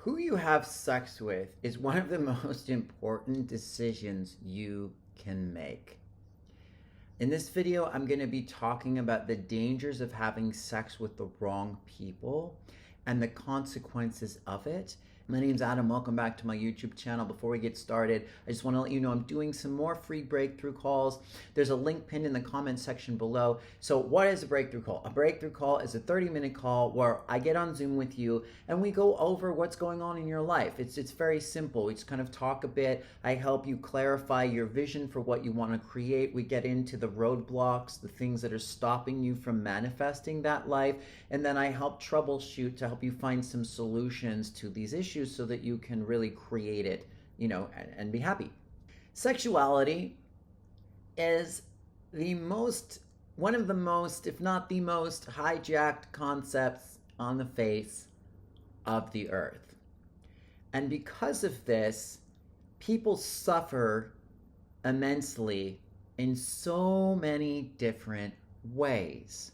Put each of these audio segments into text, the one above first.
Who you have sex with is one of the most important decisions you can make. In this video, I'm going to be talking about the dangers of having sex with the wrong people and the consequences of it. My name's Adam. Welcome back to my YouTube channel. Before we get started, I just want to let you know I'm doing some more free breakthrough calls. There's a link pinned in the comment section below. So what is a breakthrough call? A breakthrough call is a 30-minute call where I get on Zoom with you and we go over what's going on in your life. It's very simple. We just kind of talk a bit. I help you clarify your vision for what you want to create. We get into the roadblocks, the things that are stopping you from manifesting that life. And then I help troubleshoot to help you find some solutions to these issues so that you can really create it, and be happy. Sexuality is one of the most, if not the most, hijacked concepts on the face of the earth. And because of this, people suffer immensely in so many different ways.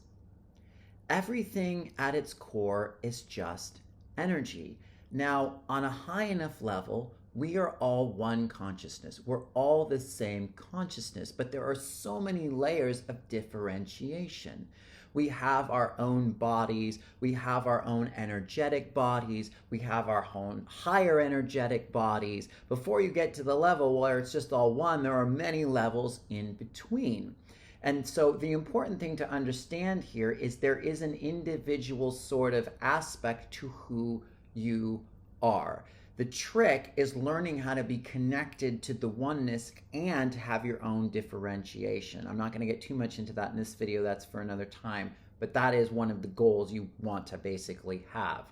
Everything at its core is just energy. Now, on a high enough level, we are all one consciousness. We're all the same consciousness, but there are so many layers of differentiation. We have our own bodies, we have our own energetic bodies, we have our own higher energetic bodies. Before you get to the level where it's just all one, there are many levels in between. And so the important thing to understand here is there is an individual sort of aspect to who you are. The trick is learning how to be connected to the oneness and to have your own differentiation. I'm not going to get too much into that in this video. That's for another time. But that is one of the goals you want to basically have.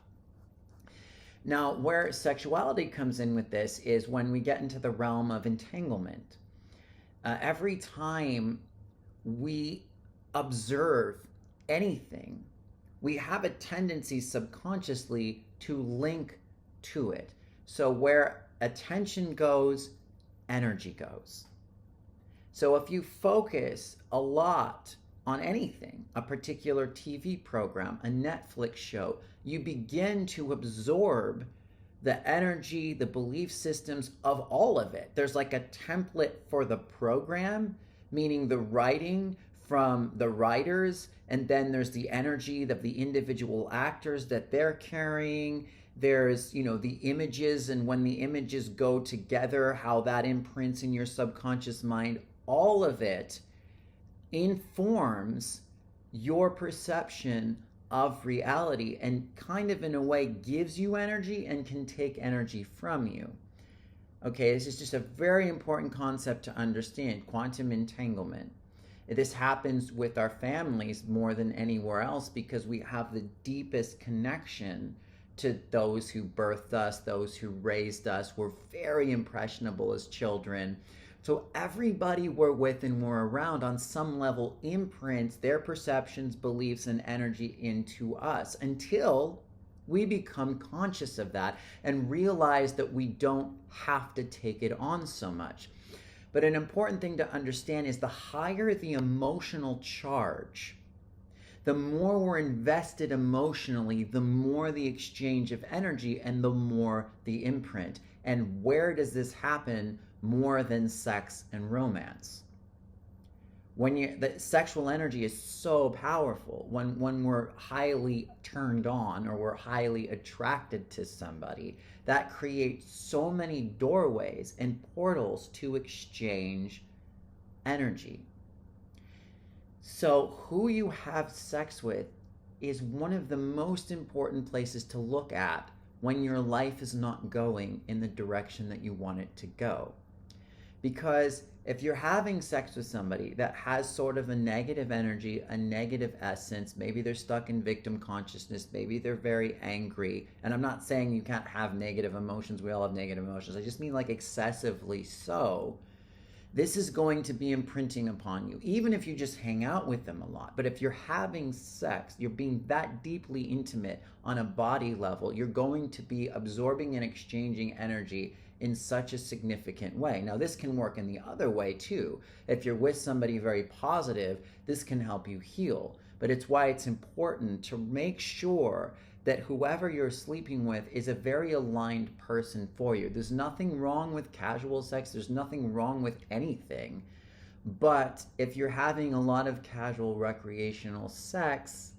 Now, where sexuality comes in with this is when we get into the realm of entanglement. Every time we observe anything, we have a tendency subconsciously to link to it. So where attention goes, energy goes. So if you focus a lot on anything, a particular TV program, a Netflix show, you begin to absorb the energy, the belief systems of all of it. There's like a template for the program, meaning the writing from the writers, and then there's the energy of the individual actors that they're carrying. There's, the images, and when the images go together, how that imprints in your subconscious mind. All of it informs your perception of reality and kind of in a way gives you energy and can take energy from you. Okay, this is just a very important concept to understand, quantum entanglement. This happens with our families more than anywhere else because we have the deepest connection to those who birthed us, those who raised us. We're very impressionable as children. So everybody we're with and we're around on some level imprints their perceptions, beliefs, and energy into us until we become conscious of that and realize that we don't have to take it on so much. But an important thing to understand is the higher the emotional charge, the more we're invested emotionally, the more the exchange of energy and the more the imprint. And where does this happen more than sex and romance? The sexual energy is so powerful when we're highly turned on or we're highly attracted to somebody, that creates so many doorways and portals to exchange energy. So who you have sex with is one of the most important places to look at when your life is not going in the direction that you want it to go. Because if you're having sex with somebody that has sort of a negative energy, a negative essence, maybe they're stuck in victim consciousness, maybe they're very angry, and I'm not saying you can't have negative emotions, we all have negative emotions, I just mean like excessively so, this is going to be imprinting upon you, even if you just hang out with them a lot. But if you're having sex, you're being that deeply intimate on a body level, you're going to be absorbing and exchanging energy in such a significant way. Now, this can work in the other way too. If you're with somebody very positive, this can help you heal. But it's why it's important to make sure that whoever you're sleeping with is a very aligned person for you. There's nothing wrong with casual sex, there's nothing wrong with anything. But if you're having a lot of casual recreational sex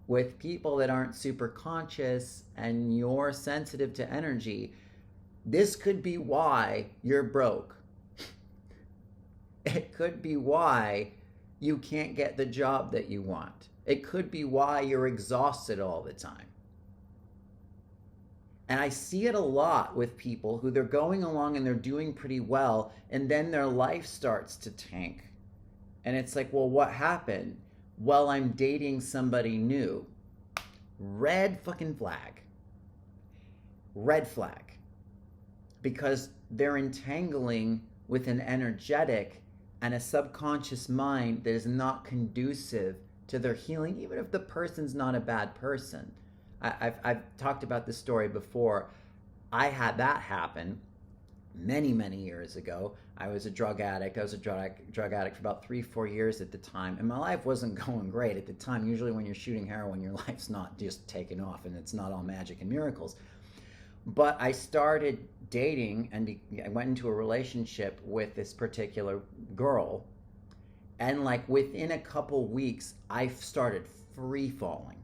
with people that aren't super conscious and you're sensitive to energy, this could be why you're broke. It could be why you can't get the job that you want. It could be why you're exhausted all the time. And I see it a lot with people who they're going along and they're doing pretty well, and then their life starts to tank. And it's like, well, what happened? Well, I'm dating somebody new. Red fucking flag. Red flag. Because they're entangling with an energetic and a subconscious mind that is not conducive to their healing, even if the person's not a bad person. I've talked about this story before. I had that happen many, many years ago. I was a drug addict. I was a drug addict for about 3-4 years at the time. And my life wasn't going great at the time. Usually when you're shooting heroin, your life's not just taking off and it's not all magic and miracles. But I started dating and I went into a relationship with this particular girl. And like within a couple weeks, I started free falling.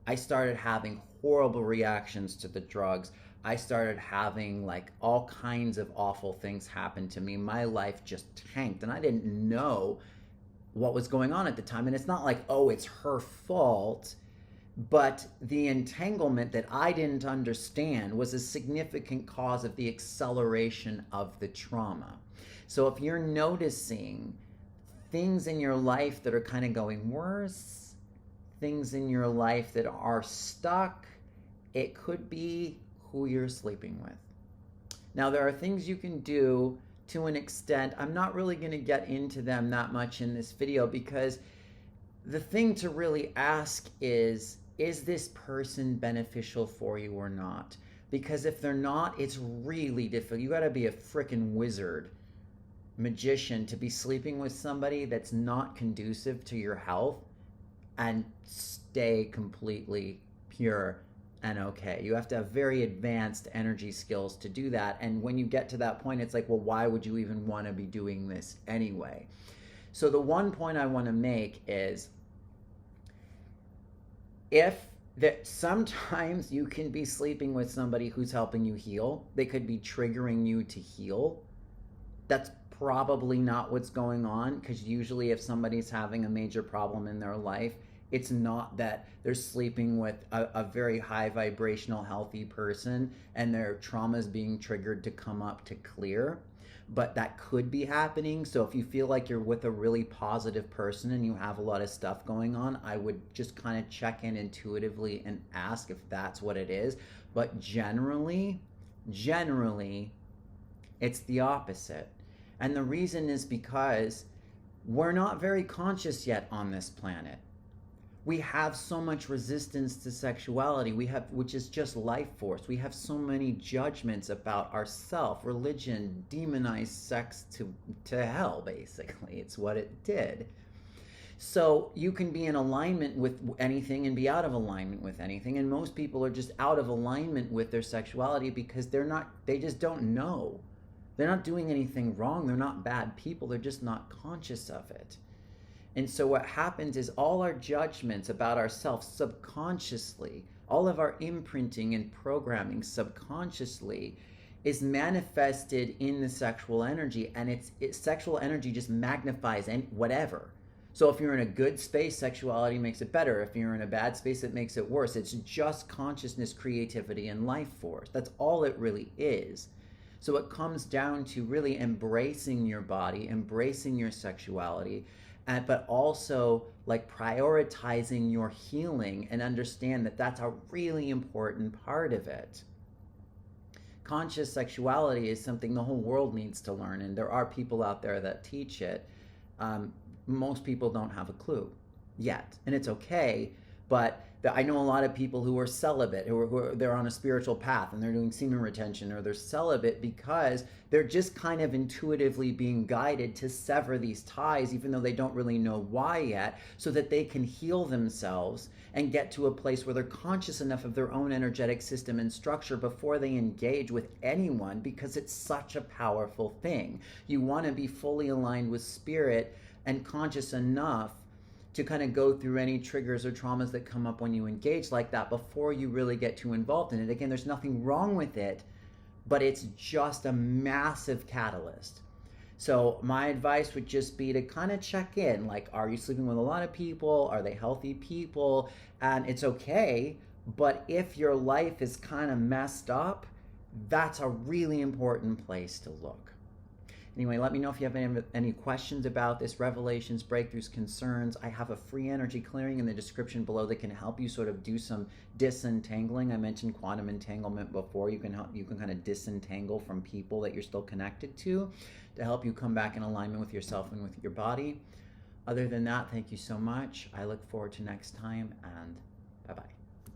I started having horrible reactions to the drugs. I started having like all kinds of awful things happen to me. My life just tanked and I didn't know what was going on at the time. And it's not like, oh, it's her fault. But the entanglement that I didn't understand was a significant cause of the acceleration of the trauma. So if you're noticing things in your life that are kind of going worse, things in your life that are stuck, it could be who you're sleeping with. Now, there are things you can do to an extent. I'm not really going to get into them that much in this video because the thing to really ask is this person beneficial for you or not? Because if they're not, it's really difficult. You got to be a freaking wizard, magician to be sleeping with somebody that's not conducive to your health and stay completely pure and okay. You have to have very advanced energy skills to do that. And when you get to that point, it's like, well, why would you even want to be doing this anyway? So the one point I want to make is that sometimes you can be sleeping with somebody who's helping you heal. They could be triggering you to heal. That's probably not what's going on, because usually if somebody's having a major problem in their life, it's not that they're sleeping with a very high vibrational healthy person and their trauma is being triggered to come up to clear. But that could be happening. So if you feel like you're with a really positive person and you have a lot of stuff going on, I would just kind of check in intuitively and ask if that's what it is. But generally, it's the opposite. And the reason is because we're not very conscious yet on this planet. We have so much resistance to sexuality, which is just life force. We have so many judgments about ourself. Religion demonized sex to hell, basically. It's what it did. So you can be in alignment with anything and be out of alignment with anything. And most people are just out of alignment with their sexuality because they just don't know. They're not doing anything wrong. They're not bad people. They're just not conscious of it. And so what happens is all our judgments about ourselves subconsciously, all of our imprinting and programming subconsciously is manifested in the sexual energy, and sexual energy just magnifies whatever. So if you're in a good space, sexuality makes it better. If you're in a bad space, it makes it worse. It's just consciousness, creativity, and life force. That's all it really is. So it comes down to really embracing your body, embracing your sexuality, but also like prioritizing your healing and understand that that's a really important part of it. Conscious sexuality is something the whole world needs to learn, and there are people out there that teach it. Most people don't have a clue yet, and it's okay, but I know a lot of people who are celibate, they're on a spiritual path and they're doing semen retention, or they're celibate because they're just kind of intuitively being guided to sever these ties, even though they don't really know why yet, so that they can heal themselves and get to a place where they're conscious enough of their own energetic system and structure before they engage with anyone, because it's such a powerful thing. You want to be fully aligned with spirit and conscious enough to kind of go through any triggers or traumas that come up when you engage like that before you really get too involved in it. Again, there's nothing wrong with it, but it's just a massive catalyst. So my advice would just be to kind of check in, like, are you sleeping with a lot of people? Are they healthy people? And it's okay, but if your life is kind of messed up, that's a really important place to look. Anyway, let me know if you have any questions about this, revelations, breakthroughs, concerns. I have a free energy clearing in the description below that can help you sort of do some disentangling. I mentioned quantum entanglement before. You can kind of disentangle from people that you're still connected to help you come back in alignment with yourself and with your body. Other than that, thank you so much. I look forward to next time, and bye-bye.